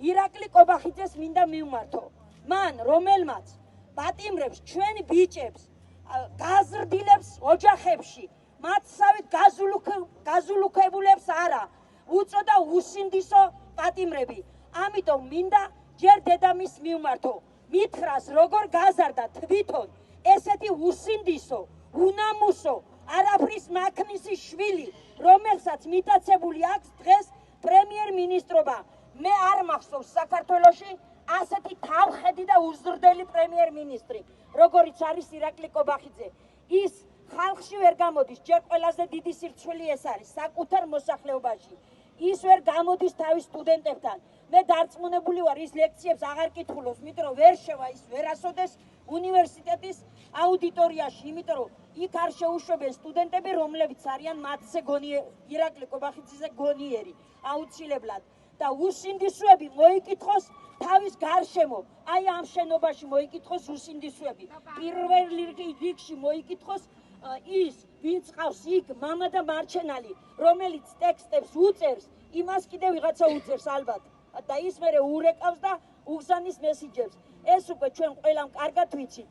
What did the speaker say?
ირაკლი კობახიძეს მინდა მივმართო. მან რომელმაც პატიმრებს ჩვენ ბიჭებს გაზრდილებს ოჯახებში მათსავით გაზულუქებულებს არა უწოდა უსინდისო პატიმრები. ამიტომ მინდა ჯერ დედამისს მივმართო. მითხრას როგორ გაზარდა თვითონ ესეთი უსინდისო უნამუსო არაფრის მაქმნისი შვილი, რომელსაც მიტაცებული აქვს დღეს პრემიერ-მინისტრობა. მე არ მახსოვს საქართველოში ასეთი თავხედი და უზრდელი პრემიერ-მინისტრი, როგორიც არის ირაკლი კობახიძე. ის ხალხში ვერ გამოდის, ჯერ ყველაზე დიდი სირცხვილი ეს არის საკუთარ მოსახლეობაში. ის ვერ გამოდის თავის სტუდენტებთან. მე დარწმუნებული ვარ, ის ლექციებს აღარ კითხულობს, იმიტომ რომ ვერ შევა ის ვერასოდეს უნივერსიტეტის აუდიტორიაში, იმიტომ რომ იქ არ შეუშვებენ სტუდენტები, რომლებიც არიან მათზე ირაკლი კობახიძეზე გონიერი, აუცილებლად. და უსინდისოები მოიკითხოს თავის გარშემო, აი ამ შენობაში მოიკითხოს უსინდისოები. პირველ რიგში მოიკითხოს ის, ვინც ყავს იქ მამა და მარჩენალი, რომელიც ტექსტებს უწერს, იმას კიდე ვიღაცა უწერს ალბათ. და ის მერე ურეკავს და უგზანის მესიჯებს. ეს უკვე ჩვენ ყველამ კარგად ვიცით.